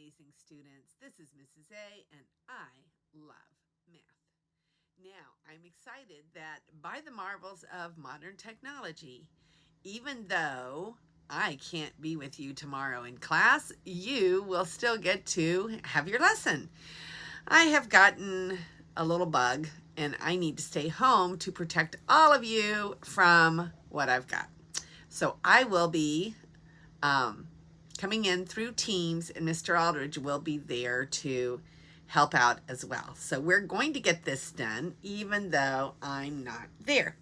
amazing students. This is Mrs. A, and I love math. Now, I'm excited that by the marvels of modern technology, even though I can't be with you tomorrow in class, you will still get to have your lesson. I have gotten a little bug, and I need to stay home to protect all of you from what I've got. So I will be coming in through Teams, and Mr. Aldridge will be there to help out as well. So we're going to get this done even though I'm not there.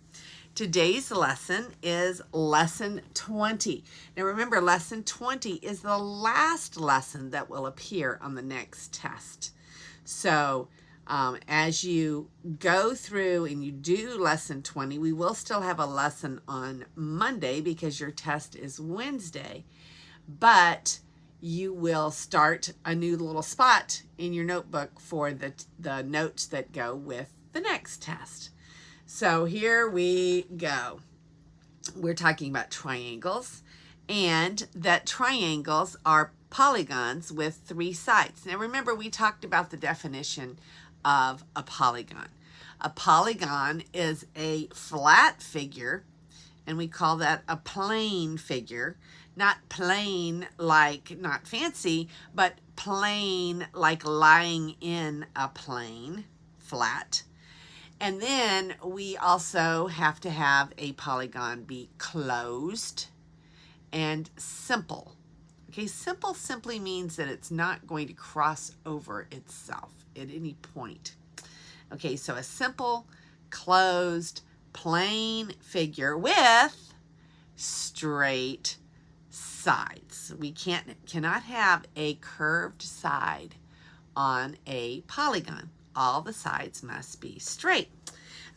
Today's lesson is lesson 20. Now remember, lesson 20 is the last lesson that will appear on the next test. So as you go through and you do lesson 20, we will still have a lesson on Monday because your test is Wednesday. But you will start a new little spot in your notebook for the notes that go with the next test. So here we go. We're talking about triangles, and that triangles are polygons with 3 sides. Now remember, we talked about the definition of a polygon. A polygon is a flat figure, and we call that a plane figure. Not plain like not fancy, but plain like lying in a plane, flat. And then we also have to have a polygon be closed and simple. Okay, simple simply means that it's not going to cross over itself at any point. Okay, so a simple, closed, plain figure with straight sides. We cannot have a curved side on a polygon. All the sides must be straight.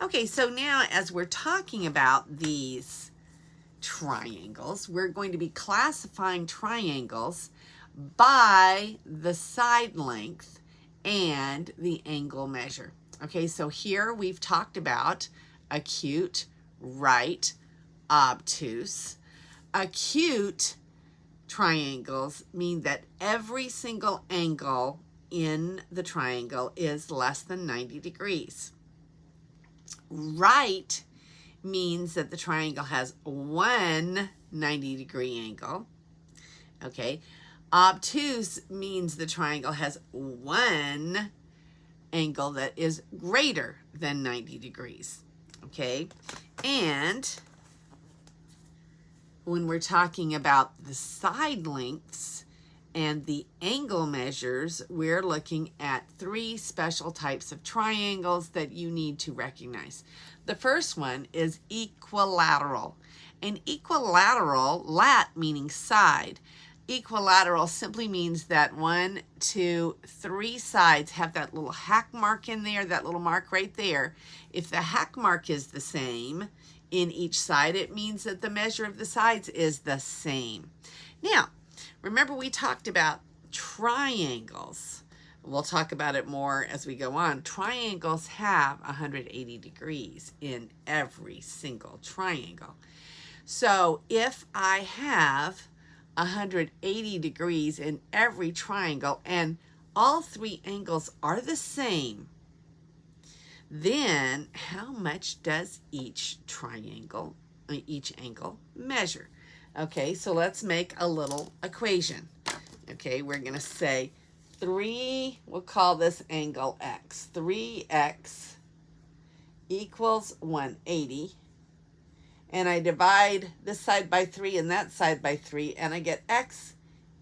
Okay, so now as we're talking about these triangles, we're going to be classifying triangles by the side length and the angle measure. Okay, so here we've talked about acute, right, obtuse. Acute triangles mean that every single angle in the triangle is less than 90 degrees. Right means that the triangle has one 90-degree angle. Okay. Obtuse means the triangle has one angle that is greater than 90 degrees. Okay. And when we're talking about the side lengths and the angle measures, we're looking at 3 special types of triangles that you need to recognize. The first one is equilateral. An equilateral, lat meaning side, equilateral simply means that 1, 2, 3 sides have that little hack mark in there, that little mark right there. If the hack mark is the same in each side, it means that the measure of the sides is the same. Now, remember we talked about triangles. We'll talk about it more as we go on. Triangles have 180 degrees in every single triangle. So if I have 180 degrees in every triangle and all 3 angles are the same, then how much does each angle measure? Okay, so let's make a little equation. Okay, we're going to say 3, we'll call this angle x. 3x equals 180. And I divide this side by 3 and that side by 3, and I get x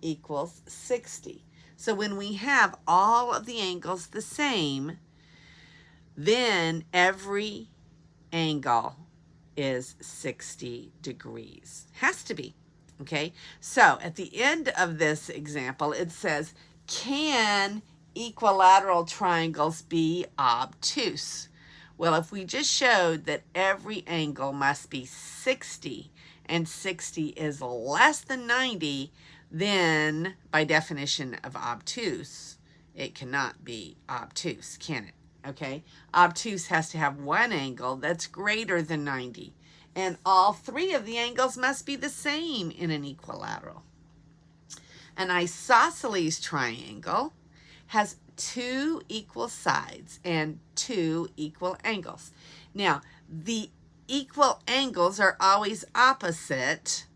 equals 60. So when we have all of the angles the same, then every angle is 60 degrees. Has to be, okay? So at the end of this example, it says, can equilateral triangles be obtuse? Well, if we just showed that every angle must be 60 and 60 is less than 90, then by definition of obtuse, it cannot be obtuse, can it? Okay, obtuse has to have one angle that's greater than 90, and all 3 of the angles must be the same in an equilateral. An isosceles triangle has two equal sides and two equal angles. Now, the equal angles are always opposite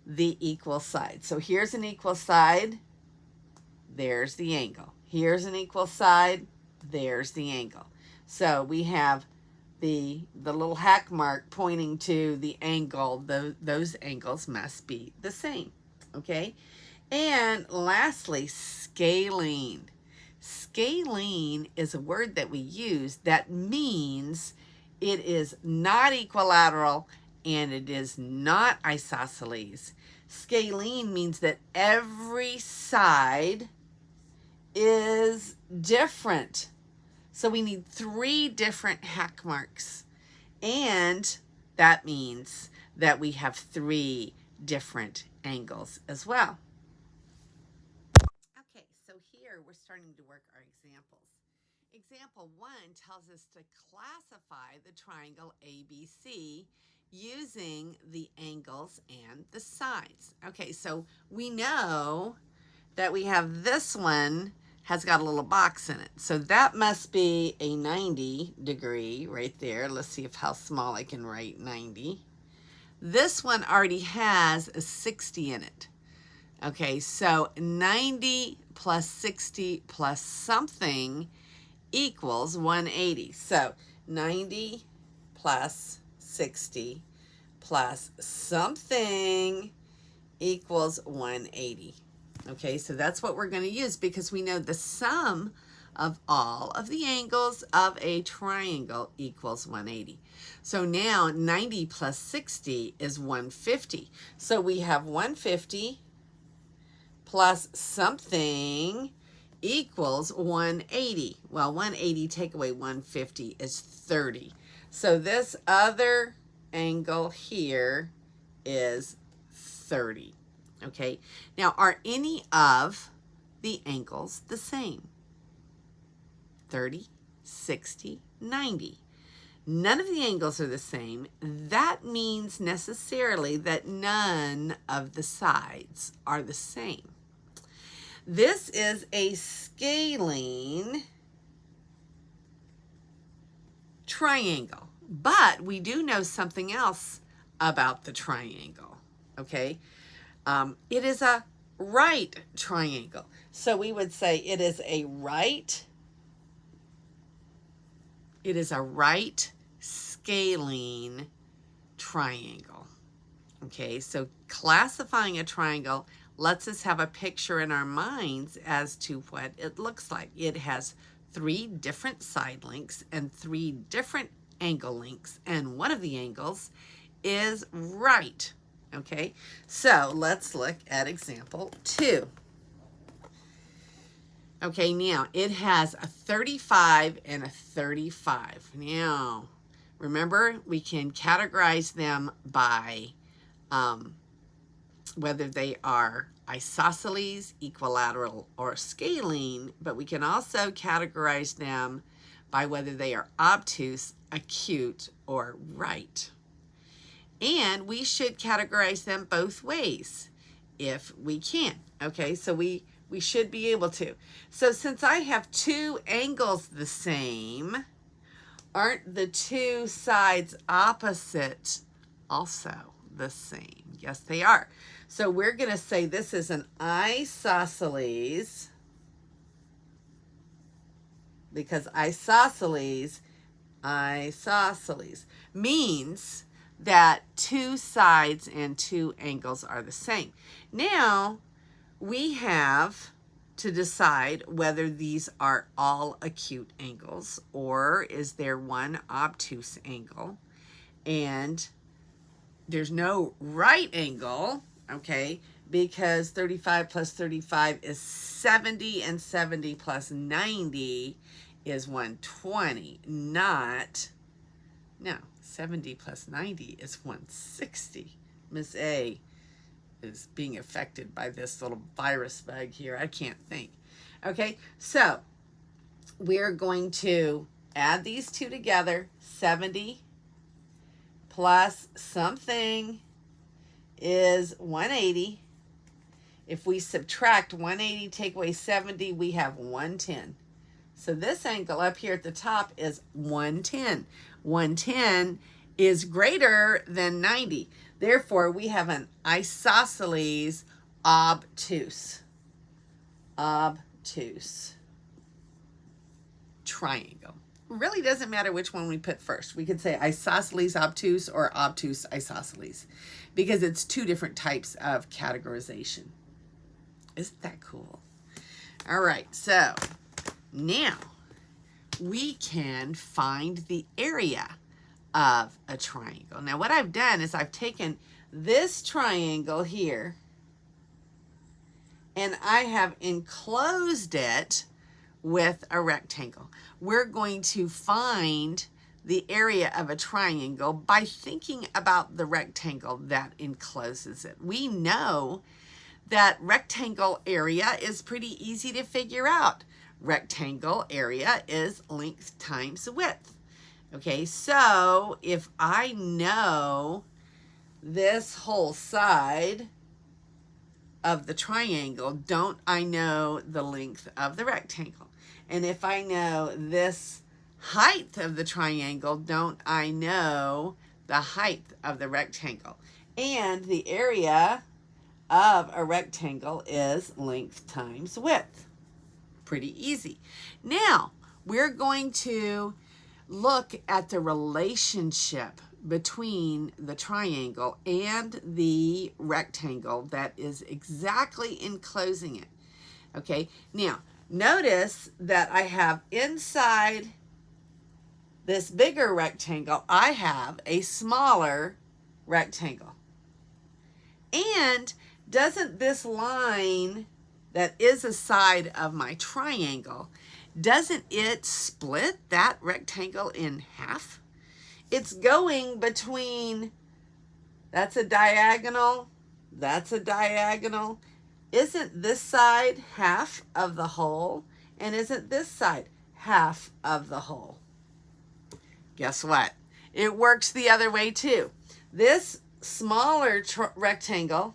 the equal side. So here's an equal side, there's the angle. Here's an equal side, there's the angle. So we have the little hack mark pointing to the angle. Those angles must be the same, okay? And lastly, scalene. Scalene is a word that we use that means it is not equilateral and it is not isosceles. Scalene means that every side is different. So we need 3 different hack marks. And that means that we have 3 different angles as well. Okay, so here we're starting to work our examples. Example 1 tells us to classify the triangle ABC using the angles and the sides. Okay, so we know that we have this one has got a little box in it. So that must be a 90 degree right there. Let's see how small I can write 90. This one already has a 60 in it. Okay, so 90 plus 60 plus something equals 180. So 90 plus 60 plus something equals 180. Okay, so that's what we're going to use because we know the sum of all of the angles of a triangle equals 180. So now 90 plus 60 is 150. So we have 150 plus something equals 180. Well, 180 take away 150 is 30. So this other angle here is 30. Okay, now are any of the angles the same? 30, 60, 90. None of the angles are the same. That means necessarily that none of the sides are the same. This is a scalene triangle, but we do know something else about the triangle, okay? It is a right triangle. So we would say it is a right scalene triangle. Okay, so classifying a triangle lets us have a picture in our minds as to what it looks like. It has 3 different side lengths and 3 different angle lengths, and one of the angles is right. Okay, so let's look at example 2. Okay, now it has a 35 and a 35. Now, remember, we can categorize them by whether they are isosceles, equilateral, or scalene, but we can also categorize them by whether they are obtuse, acute, or right. And we should categorize them both ways if we can. Okay, so we should be able to. So since I have 2 angles the same, aren't the 2 sides opposite also the same? Yes, they are. So we're going to say this is an isosceles, because isosceles means that 2 sides and 2 angles are the same. Now, we have to decide whether these are all acute angles or is there one obtuse angle. And there's no right angle, okay, because 35 plus 35 is 70 and 70 plus 90 is 120, not, no, 70 plus 90 is 160. Miss A is being affected by this little virus bug here. I can't think. Okay, so we're going to add these 2 together. 70 plus something is 180. If we subtract 180, take away 70, we have 110. So this angle up here at the top is 110. 110 is greater than 90. Therefore, we have an isosceles obtuse. Obtuse triangle. Really doesn't matter which one we put first. We could say isosceles obtuse or obtuse isosceles because it's two different types of categorization. Isn't that cool? All right, so now we can find the area of a triangle. Now what I've done is I've taken this triangle here and I have enclosed it with a rectangle. We're going to find the area of a triangle by thinking about the rectangle that encloses it. We know that rectangle area is pretty easy to figure out. Rectangle area is length times width. Okay, so if I know this whole side of the triangle, don't I know the length of the rectangle? And if I know this height of the triangle, don't I know the height of the rectangle? And the area of a rectangle is length times width. Pretty easy. Now, we're going to look at the relationship between the triangle and the rectangle that is exactly enclosing it. Okay, now notice that I have inside this bigger rectangle, I have a smaller rectangle. And doesn't this line that is a side of my triangle, doesn't it split that rectangle in half? It's going between, that's a diagonal, that's a diagonal. Isn't this side half of the whole? And isn't this side half of the whole? Guess what? It works the other way too. This smaller rectangle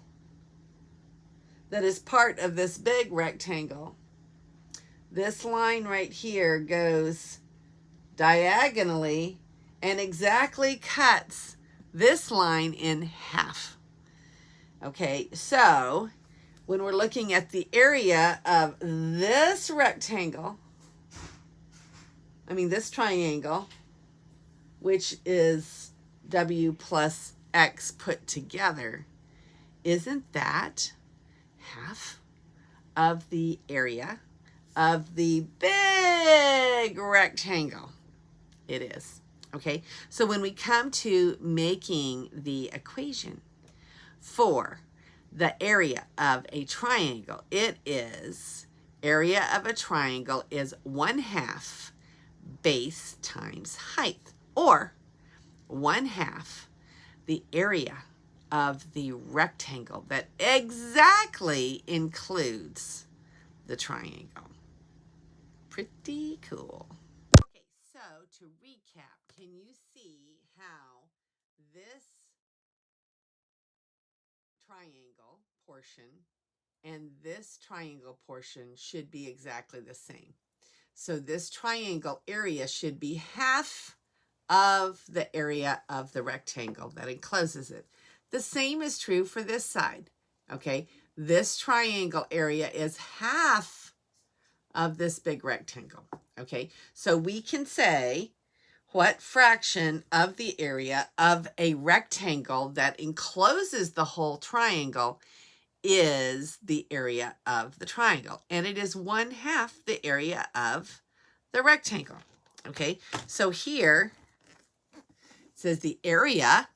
that is part of this big rectangle, this line right here goes diagonally and exactly cuts this line in half. Okay, so when we're looking at the area of this rectangle, this triangle, which is W plus X put together, isn't that half of the area of the big rectangle? It is. Okay, so when we come to making the equation for the area of a triangle, it is area of a triangle is 1/2 base times height, or 1/2 the area of the rectangle that exactly includes the triangle. Pretty cool. Okay, so to recap, can you see how this triangle portion and this triangle portion should be exactly the same? So this triangle area should be half of the area of the rectangle that encloses it. The same is true for this side. Okay, this triangle area is half of this big rectangle. Okay, so we can say what fraction of the area of a rectangle that encloses the whole triangle is the area of the triangle, and it is 1/2 the area of the rectangle. Okay, so here it says the area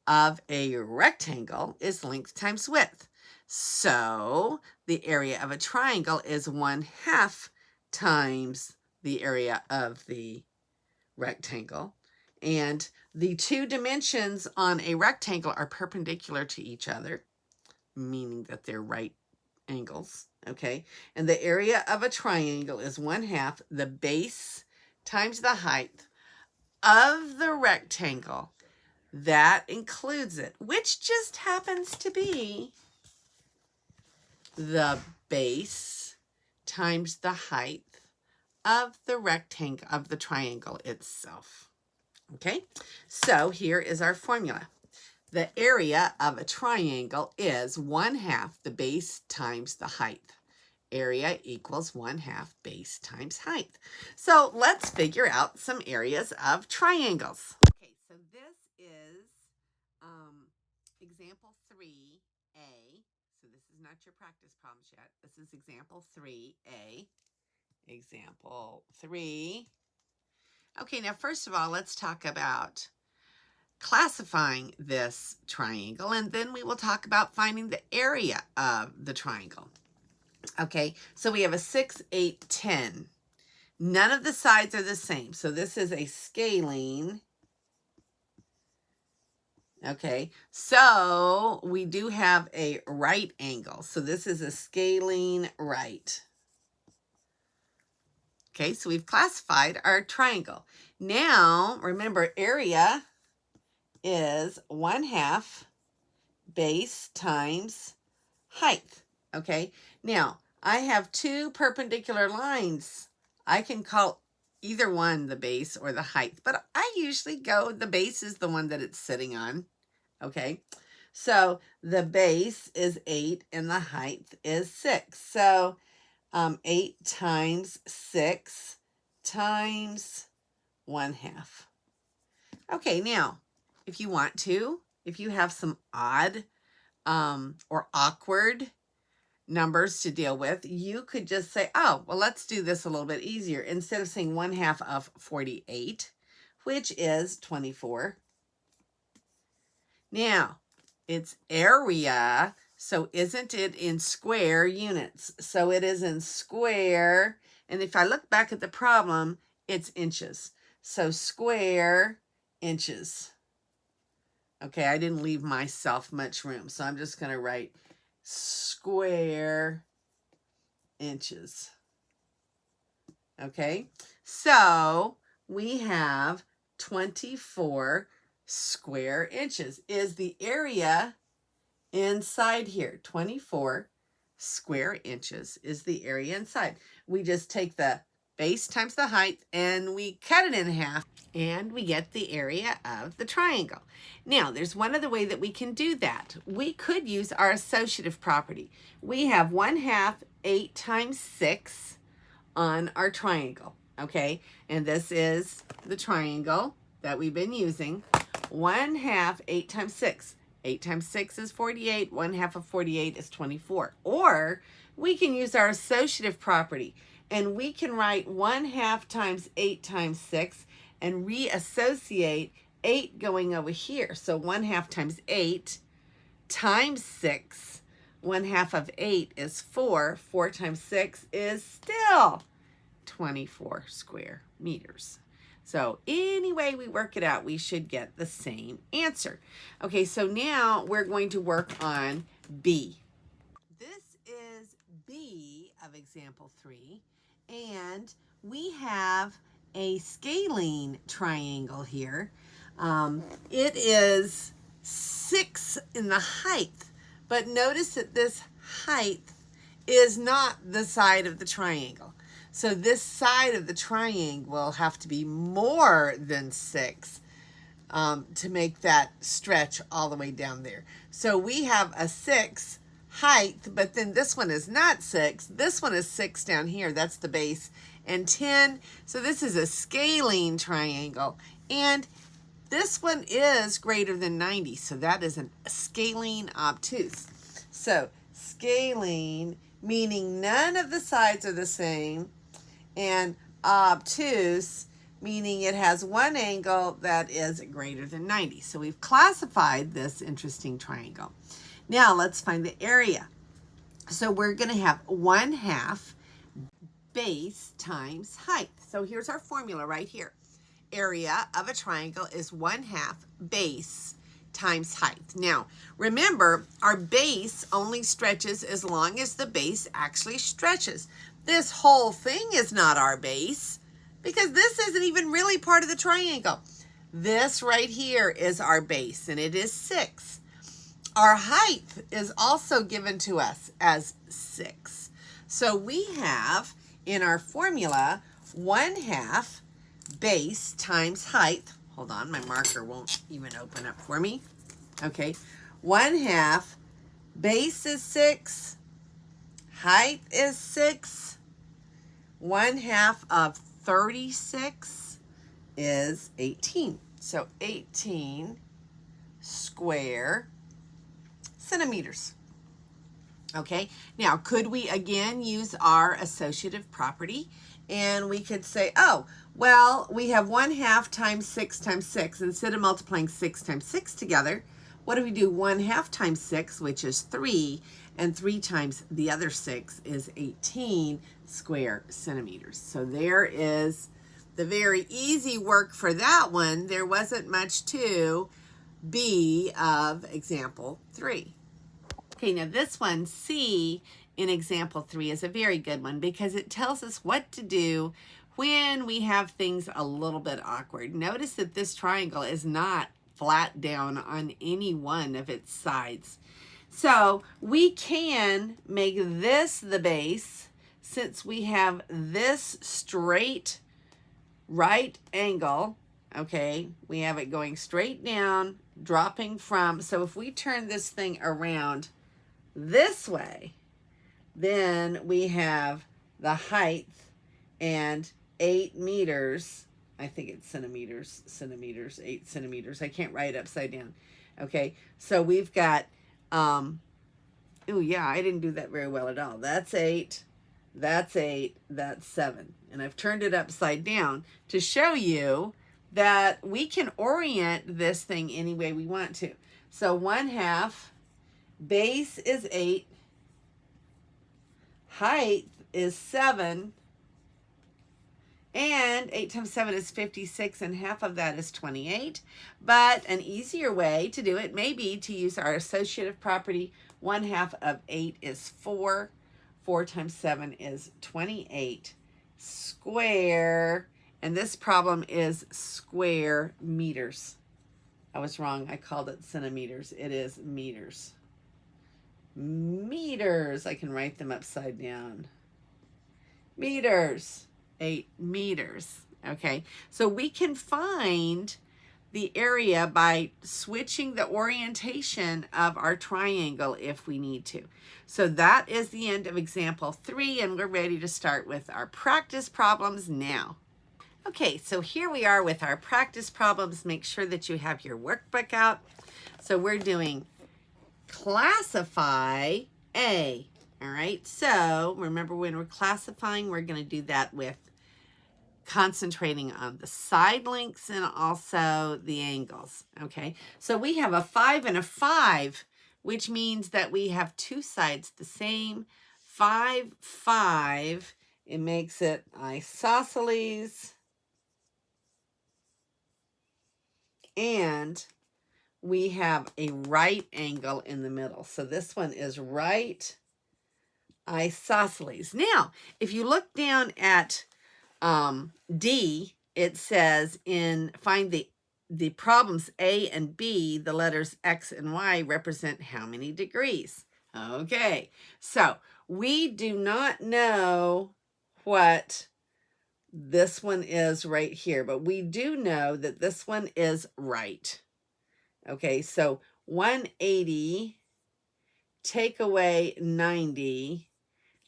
of a rectangle is length times width. So the area of a triangle is 1/2 times the area of the rectangle. And the two dimensions on a rectangle are perpendicular to each other, meaning that they're right angles. Okay, and the area of a triangle is 1/2 the base times the height of the rectangle that includes it, which just happens to be the base times the height of the rectangle, of the triangle itself. Okay, so here is our formula. The area of a triangle is 1/2 the base times the height. Area equals 1/2 base times height. So let's figure out some areas of triangles. Okay, so this is example 3A. So this is not your practice problems yet. This is example 3A. Example 3. Okay, now first of all, let's talk about classifying this triangle, and then we will talk about finding the area of the triangle. Okay, so we have a 6, 8, 10. None of the sides are the same, so this is a scalene. Okay, so we do have a right angle, so this is a scalene right. Okay, so we've classified our triangle. Now, remember, area is 1/2 base times height. Okay, now I have two perpendicular lines. I can call either one the base or the height, but I usually go, the base is the one that it's sitting on. Okay, so the base is 8 and the height is 6. So 8 times 6 times 1/2. Okay, now, if you want to, if you have some odd or awkward numbers to deal with, you could just say, oh, well, let's do this a little bit easier. Instead of saying 1/2 of 48, which is 24. Now, it's area, so isn't it in square units? So it is in square, and if I look back at the problem, it's inches. So square inches. Okay, I didn't leave myself much room, so I'm just going to write square inches. Okay, so we have 24 square inches is the area inside here. 24 square inches is the area inside. We just take the base times the height and we cut it in half and we get the area of the triangle. Now, there's one other way that we can do that. We could use our associative property. We have 1/2 8 times 6 on our triangle, okay? And this is the triangle that we've been using. 1/2 8 times 6. 8 times 6 is 48. 1/2 of 48 is 24. Or we can use our associative property and we can write 1/2 times 8 times 6 and reassociate 8 going over here. So 1/2 times 8 times 6. 1/2 of 8 is 4. 4 times 6 is still 24 square meters. So any way we work it out, we should get the same answer. Okay, so now we're going to work on B. This is B of example 3, and we have a scalene triangle here. It is 6 in the height, but notice that this height is not the side of the triangle. So this side of the triangle will have to be more than 6 to make that stretch all the way down there. So we have a 6 height, but then this one is not 6. This one is 6 down here. That's the base. And 10. So this is a scalene triangle. And this one is greater than 90. So that is a scalene obtuse. So scalene, meaning none of the sides are the same. And obtuse, meaning it has one angle that is greater than 90. So we've classified this interesting triangle. Now let's find the area. So we're going to have 1/2 base times height. So here's our formula right here. Area of a triangle is 1/2 base times height. Now, remember, our base only stretches as long as the base actually stretches. This whole thing is not our base because this isn't even really part of the triangle. This right here is our base, and it is 6. our height is also given to us as 6. So we have in our formula 1/2 base times height. Hold on, my marker won't even open up for me. Okay, 1/2 base is 6, height is 6. 1/2 of 36 is 18. So 18 square centimeters. Okay, now could we again use our associative property? And we could say, oh, well, we have 1/2 times 6 times 6. Instead of multiplying 6 times 6 together, what do we do? 1/2 times 6, which is 3, and 3 times the other 6 is 18 square centimeters. So there is the very easy work for that one. There wasn't much to B of example 3. Okay, now this one, C, in example 3 is a very good one because it tells us what to do when we have things a little bit awkward. Notice that this triangle is not flat down on any one of its sides. So we can make this the base since we have this straight right angle. Okay, we have it going straight down, dropping from, so if we turn this thing around this way, then we have the height and 8 meters. I think it's centimeters, 8 centimeters. I can't write upside down. Okay, so we've got, oh yeah, I didn't do that very well at all. That's 8, that's 8, that's 7. And I've turned it upside down to show you that we can orient this thing any way we want to. So 1/2 base is 8, height is 7, and 8 times 7 is 56, and half of that is 28. But an easier way to do it may be to use our associative property. 1/2 of 8 is 4. 4 times 7 is 28 square. And this problem is square meters. I was wrong. I called it centimeters. It is meters. Meters. I can write them upside down. Meters. 8 meters. Okay. So we can find the area by switching the orientation of our triangle if we need to. So that is the end of example 3, and we're ready to start with our practice problems now. Okay, so here we are with our practice problems. Make sure that you have your workbook out. So we're doing classify A. All right, so remember when we're classifying, we're going to do that with concentrating on the side lengths and also the angles. Okay, so we have a 5 and a 5, which means that we have two sides the same. 5, 5, it makes it isosceles. And we have a right angle in the middle. So this one is right isosceles. Now, if you look down at D, it says find the problems A and B, the letters X and Y represent how many degrees? Okay, so we do not know what this one is right here, but we do know that this one is right. Okay, so 180 take away 90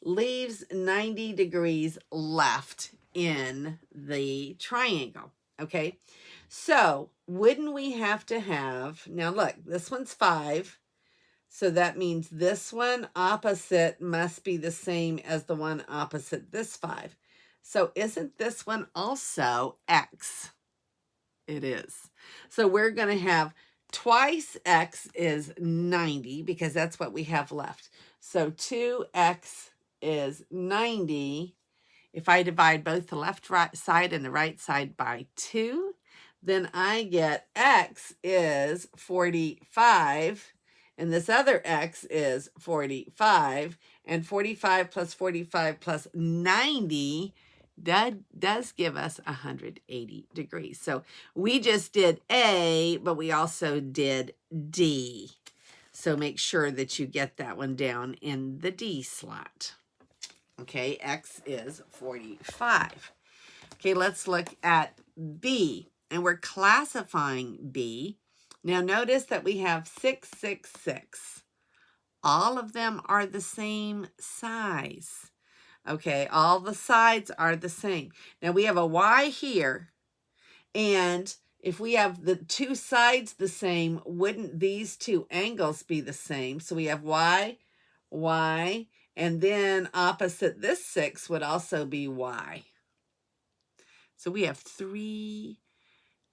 leaves 90 degrees left in the triangle. Okay, so wouldn't we have to have, now look, this one's 5, so that means this one opposite must be the same as the one opposite this 5. So isn't this one also X? It is. So we're going to have twice X is 90 because that's what we have left. So 2X is 90. If I divide both the left side and the right side by 2, then I get X is 45. And this other X is 45. And 45 plus 45 plus 90 does give us 180 degrees. So we just did A, but we also did D. So make sure that you get that one down in the D slot. Okay, X is 45. Okay, let's look at B. And we're classifying B. Now notice that we have 6, 6, 6. All of them are the same size. Okay, all the sides are the same. Now we have a Y here, and if we have the two sides the same, wouldn't these two angles be the same? So we have Y, Y, and then opposite this 6 would also be Y. So we have 3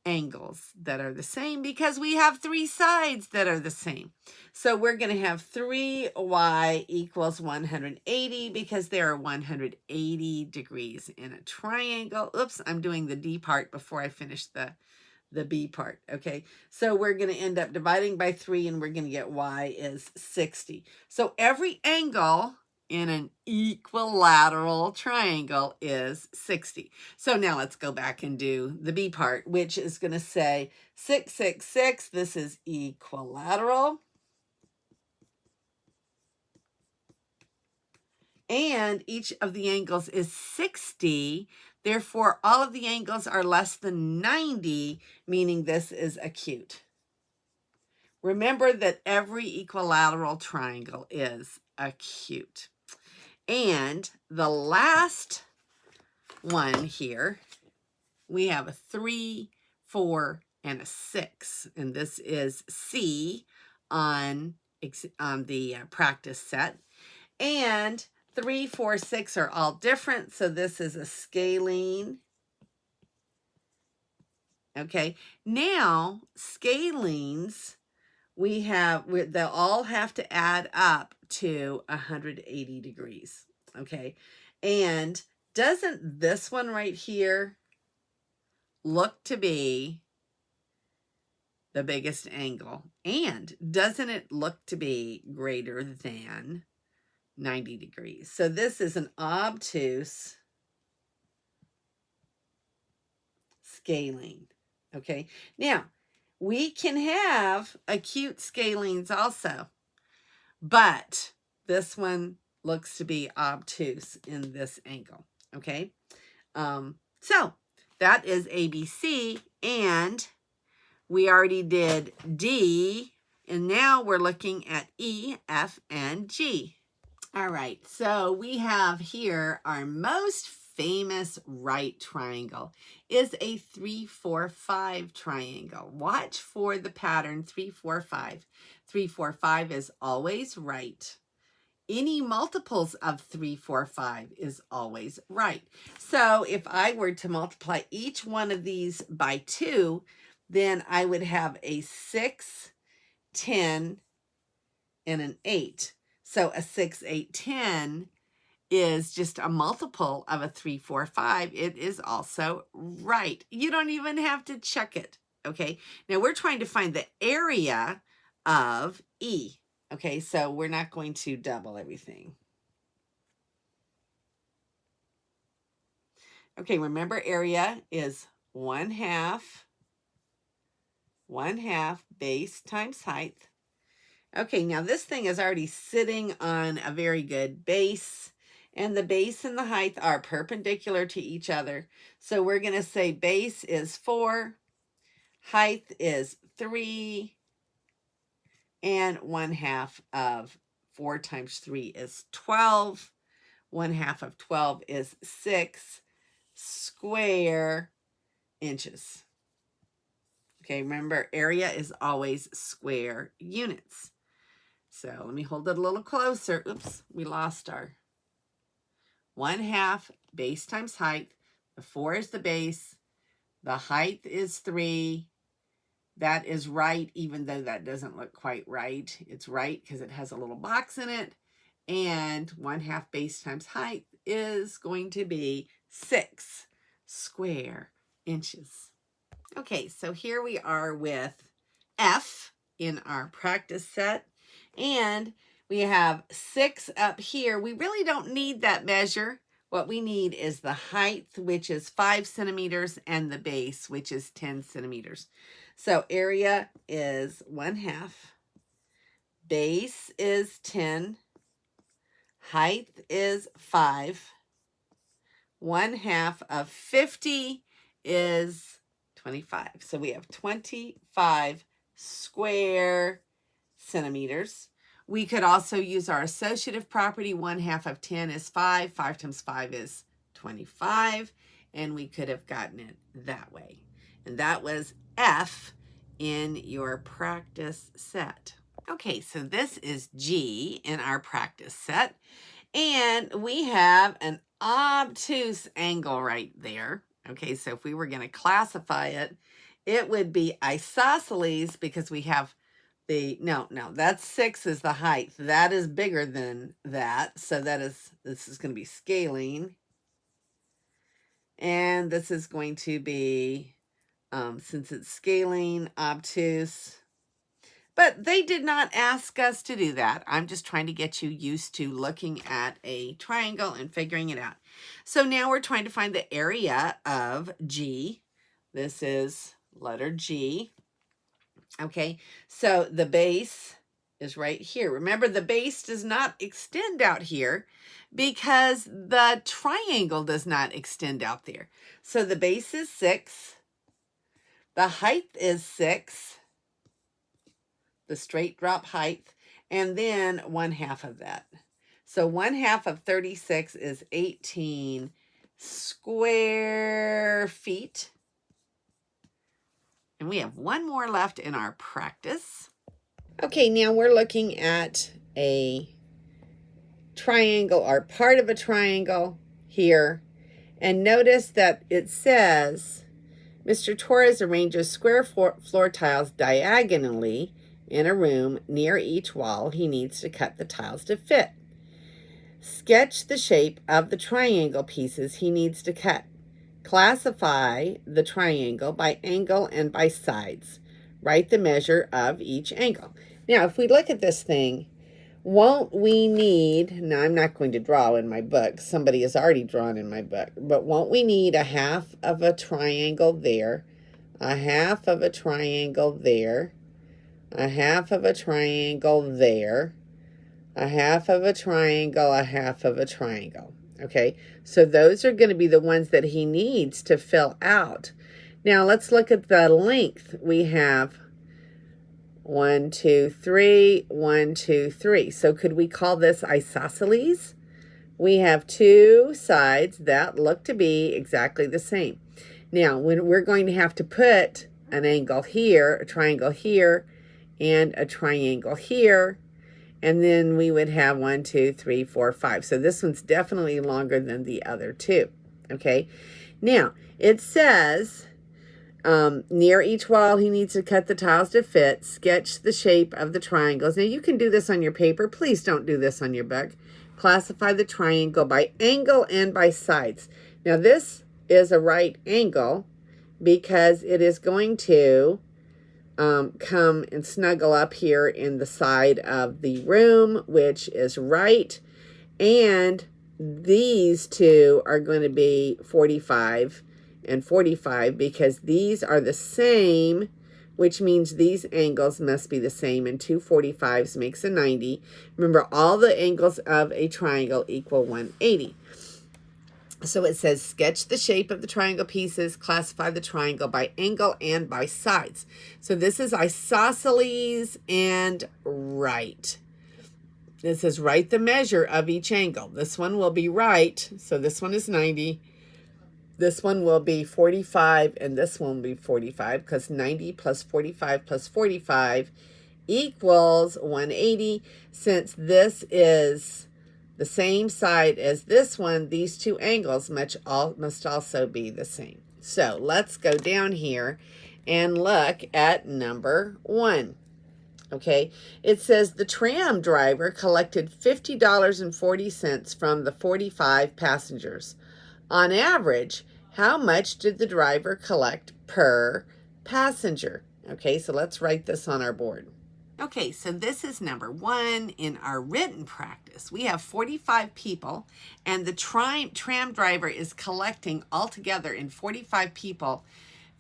angles that are the same because we have 3 sides that are the same. So we're going to have 3y equals 180 because there are 180 degrees in a triangle. Oops, I'm doing the D part before I finish the B part. Okay, so we're going to end up dividing by 3 and we're going to get y is 60. So every angle in an equilateral triangle is 60. So now let's go back and do the B part, which is going to say 6, 6, 6. This is equilateral. And each of the angles is 60. Therefore, all of the angles are less than 90, meaning this is acute. Remember that every equilateral triangle is acute. And the last one here, we have a 3, 4, and a 6. And this is C on the practice set. And 3, 4, 6 are all different. So this is a scalene. Okay. Now, scalenes, they'll all have to add up to 180 degrees. Okay. And doesn't this one right here look to be the biggest angle? And doesn't it look to be greater than 90 degrees? So this is an obtuse scalene. Okay. Now, we can have acute scalenes also, but this one looks to be obtuse in this angle. Okay. So that is ABC, and we already did D, and now we're looking at E, F, and G. All right, so we have here our most famous right triangle is a 3, 4, 5 triangle. Watch for the pattern 3, 4, 5. 3, 4, 5 is always right. Any multiples of 3, 4, 5 is always right. So if I were to multiply each one of these by 2, then I would have a 6, 10, and an 8. So a 6, 8, 10 is just a multiple of a 3, 4, 5. It is also right. You don't even have to check it. Okay. Now we're trying to find the area of E. Okay. So we're not going to double everything. Okay. Remember, area is 1/2 base times height. Okay, now this thing is already sitting on a very good base, and the base and the height are perpendicular to each other. So we're going to say base is 4, height is 3, and 1/2 of 4 times 3 is 12. 1/2 of 12 is 6 square inches. Okay, remember, area is always square units. So let me hold it a little closer. Oops, we lost our 1/2 base times height. The 4 is the base. The height is 3. That is right, even though that doesn't look quite right. It's right because it has a little box in it. And 1/2 base times height is going to be 6 square inches. Okay, so here we are with F in our practice set. And we have 6 up here. We really don't need that measure. What we need is the height, which is 5 centimeters, and the base, which is 10 centimeters. So area is 1/2 base is 10, height is 5, 1/2 of 50 is 25. So we have 25 square centimeters. We could also use our associative property. 1/2 of 10 is 5. 5 times 5 is 25. And we could have gotten it that way. And that was F in your practice set. Okay, so this is G in our practice set. And we have an obtuse angle right there. Okay, so if we were going to classify it, it would be isosceles because we have no, that's 6 is the height. That is bigger than that. So this is going to be scaling. And this is going to be, since it's scaling, obtuse. But they did not ask us to do that. I'm just trying to get you used to looking at a triangle and figuring it out. So now we're trying to find the area of G. This is letter G. Okay, so the base is right here. Remember, the base does not extend out here because the triangle does not extend out there. So the base is 6. The height is 6. The straight drop height, and then 1/2 of that. So 1/2 of 36 is 18 square feet. And we have one more left in our practice. Okay, now we're looking at a triangle or part of a triangle here. And notice that it says, Mr. Torres arranges square floor tiles diagonally in a room near each wall. He needs to cut the tiles to fit. Sketch the shape of the triangle pieces he needs to cut. Classify the triangle by angle and by sides. Write the measure of each angle. Now, if we look at this thing, won't we need, now I'm not going to draw in my book. Somebody has already drawn in my book. But won't we need 1/2 of a triangle there, 1/2 of a triangle there, 1/2 of a triangle there, 1/2 of a triangle, 1/2 of a triangle. Okay, so those are going to be the ones that he needs to fill out. Now let's look at the length. We have 1, 2, 3, 1, 2, 3. So could we call this isosceles? We have 2 sides that look to be exactly the same. Now, when we're going to have to put an angle here, a triangle here, and a triangle here, and then we would have 1, 2, 3, 4, 5. So this one's definitely longer than the other two. Okay, now it says near each wall he needs to cut the tiles to fit. Sketch the shape of the triangles. Now you can do this on your paper. Please don't do this on your book. Classify the triangle by angle and by sides. Now this is a right angle because it is going to come and snuggle up here in the side of the room, which is right. And these two are going to be 45 and 45 because these are the same, which means these angles must be the same. And 2 45s makes a 90. Remember, all the angles of a triangle equal 180. So it says, sketch the shape of the triangle pieces, classify the triangle by angle and by sides. So this is isosceles and right. This is write the measure of each angle. This one will be right, so this one is 90. This one will be 45, and this one will be 45, because 90 plus 45 plus 45 equals 180. Since this is the same side as this one, these two angles must also be the same. So let's go down here and look at number 1. Okay, it says the tram driver collected $50.40 from the 45 passengers. On average, how much did the driver collect per passenger? Okay, so let's write this on our board. Okay, so this is number 1 in our written practice. We have 45 people, and the tram driver is collecting altogether in 45 people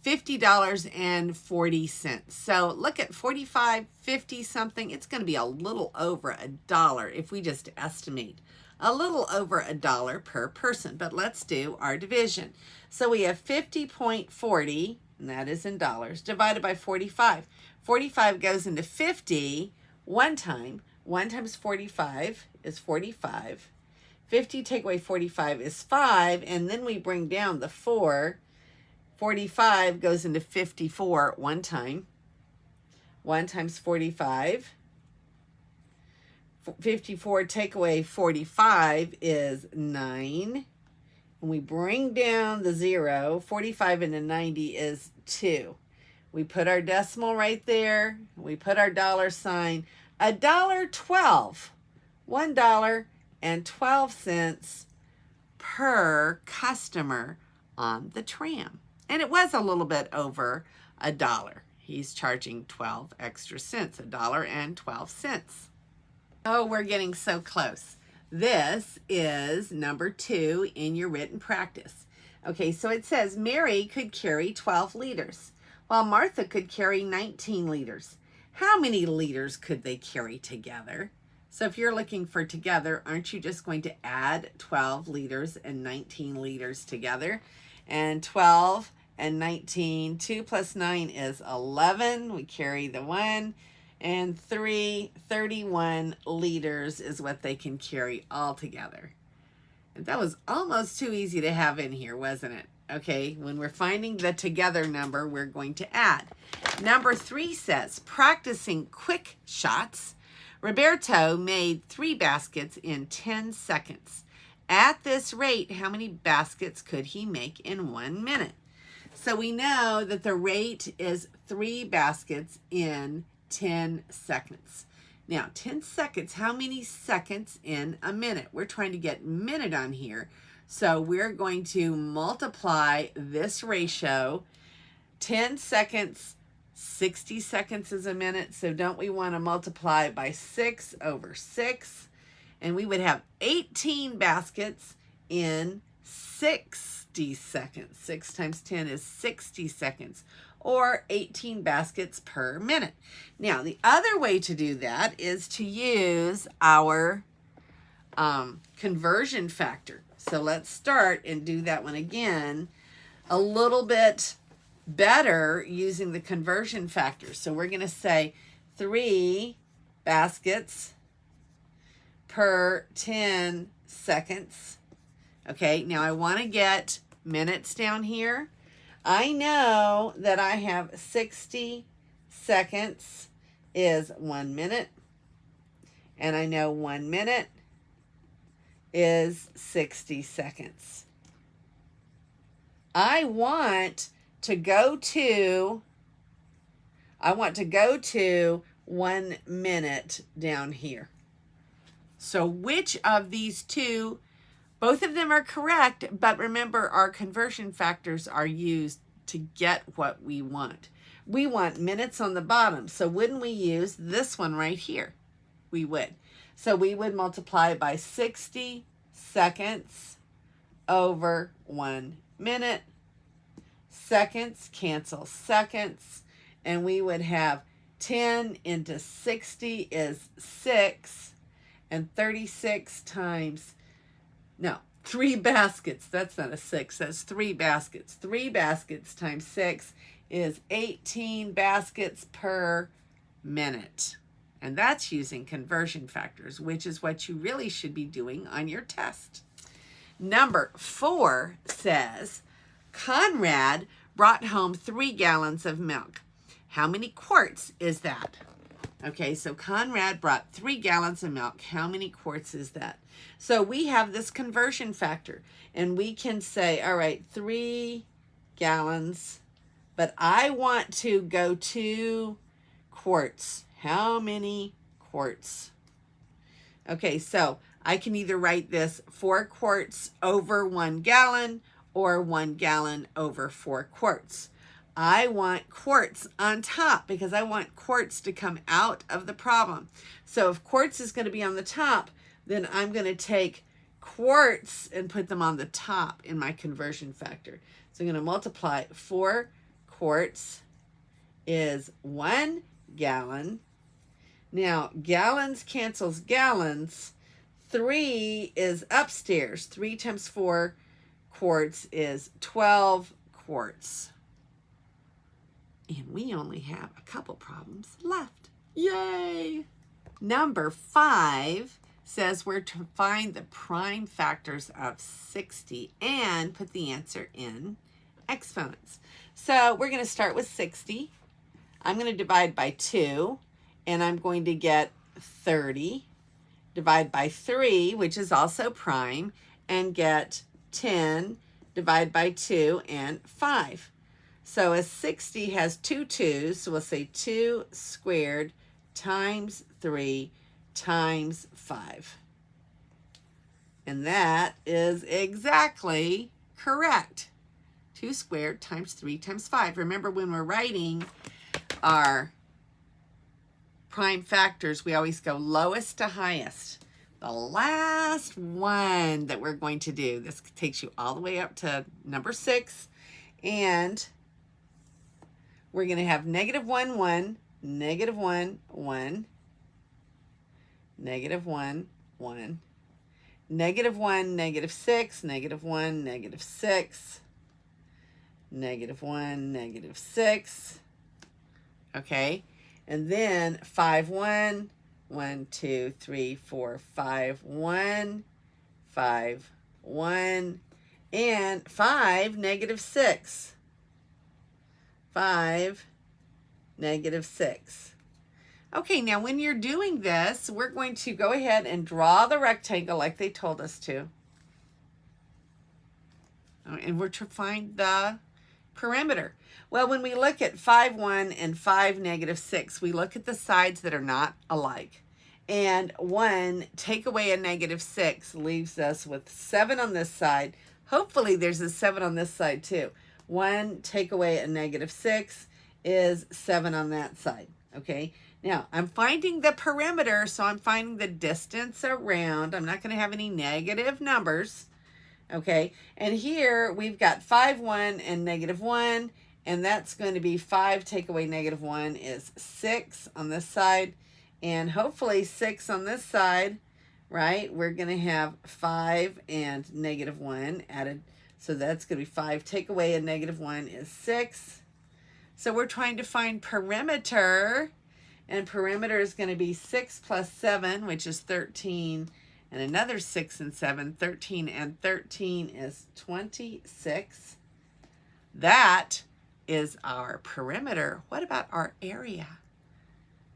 $50.40. So look at 45, 50 something. It's going to be a little over $1 if we just estimate. A little over $1 per person. But let's do our division. So we have 50.40, and that is in dollars, divided by 45. 45 goes into 50 one time. 1 times 45 is 45. 50 take away 45 is 5, and then we bring down the 4. 45 goes into 54 one time. 1 times 45. 54 take away 45 is 9. And we bring down the 0. 45 into 90 is 2. We put our decimal right there. We put our dollar sign. $1.12. $1.12 per customer on the tram. And it was a little bit over $1. He's charging 12 extra cents, $1.12. Oh, we're getting so close. This is number 2 in your written practice. Okay, so it says Mary could carry 12 liters, while Martha could carry 19 liters. How many liters could they carry together? So if you're looking for together, aren't you just going to add 12 liters and 19 liters together? And 12 and 19, 2 plus 9 is 11. We carry the 1. And 31 liters is what they can carry all together. And that was almost too easy to have in here, wasn't it? Okay, when we're finding the together number, we're going to add. Number 3 says, practicing quick shots, Roberto made 3 baskets in 10 seconds. At this rate, how many baskets could he make in 1 minute? So we know that the rate is 3 baskets in 10 seconds. Now, 10 seconds, how many seconds in a minute? We're trying to get minute on here. So we're going to multiply this ratio. 10 seconds, 60 seconds is a minute. So don't we want to multiply by 6 over 6? And we would have 18 baskets in 60 seconds. 6 times 10 is 60 seconds. Or 18 baskets per minute. Now, the other way to do that is to use our conversion factor. So let's start and do that one again a little bit better using the conversion factor. So we're going to say 3 baskets per 10 seconds. Okay, now I want to get minutes down here. I know that I have 60 seconds is 1 minute. And I know 1 minute is 60 seconds. I want to go to 1 minute down here. So which of these two? Both of them are correct, but remember our conversion factors are used to get what we want. We want minutes on the bottom, so wouldn't we use this one right here? We would. So we would multiply by 60 seconds over 1 minute. Seconds cancel seconds, and we would have 10 into 60 is 6, and 36 times 3 baskets. That's not a 6. That's 3 baskets. 3 baskets times 6 is 18 baskets per minute. And that's using conversion factors, which is what you really should be doing on your test. Number 4 says, Conrad brought home 3 gallons of milk. How many quarts is that? Okay, so Conrad brought 3 gallons of milk. How many quarts is that? So we have this conversion factor, and we can say, all right, 3 gallons, but I want to go to quarts. How many quarts? Okay, so I can either write this 4 quarts over 1 gallon or 1 gallon over 4 quarts. I want quarts on top because I want quarts to come out of the problem. So if quarts is going to be on the top, then I'm going to take quarts and put them on the top in my conversion factor. So I'm going to multiply 4 quarts is 1 gallon. Now, gallons cancels gallons. 3 is upstairs. 3 times 4 quarts is 12 quarts. And we only have a couple problems left. Yay! Number 5 says we're to find the prime factors of 60 and put the answer in exponents. So we're going to start with 60. I'm going to divide by 2, and I'm going to get 30. Divide by 3, which is also prime, and get 10. Divide by 2 and 5. So a 60 has 2 2's, so we'll say 2 squared times 3 times 5. And that is exactly correct. 2 squared times 3 times 5. Remember, when we're writing our prime factors, we always go lowest to highest. The last one that we're going to do, this takes you all the way up to number 6, and we're going to have -1, 1, -1, 1, -1, 1, -1, -6, -1, -6, -1, -6. Okay, and then 5, 1, 1, 2, 3, 4, 5, 1, 5, 1, and 5, -6. 5, -6. Okay, now when you're doing this, we're going to go ahead and draw the rectangle like they told us to. And we're to find the perimeter. Well, when we look at 5, 1 and 5, -6, we look at the sides that are not alike. And 1, take away a -6, leaves us with 7 on this side. Hopefully there's a 7 on this side too. 1, take away a -6 is 7 on that side. Okay, now I'm finding the perimeter, so I'm finding the distance around. I'm not going to have any negative numbers. Okay, and here we've got 5, 1 and -1, and that's going to be 5 take away -1 is 6 on this side, and hopefully 6 on this side, right? We're going to have 5 and -1 added. So that's going to be 5. Take away a -1 is 6. So we're trying to find perimeter. And perimeter is going to be 6 plus 7, which is 13. And another 6 and 7. 13 and 13 is 26. That is our perimeter. What about our area?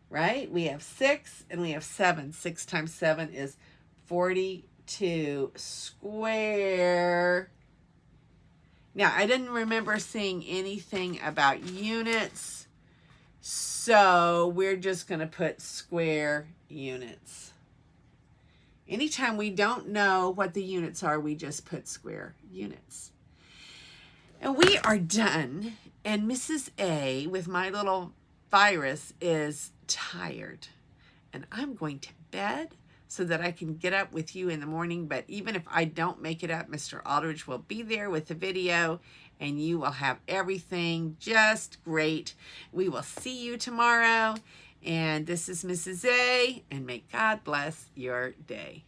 Right? We have 6 and we have 7. 6 times 7 is 42 square. Now, I didn't remember seeing anything about units, so we're just going to put square units. Anytime we don't know what the units are, we just put square units. And we are done, and Mrs. A, with my little virus, is tired, and I'm going to bed so that I can get up with you in the morning. But even if I don't make it up, Mr. Aldridge will be there with the video, and you will have everything just great. We will see you tomorrow. And this is Mrs. A, and may God bless your day.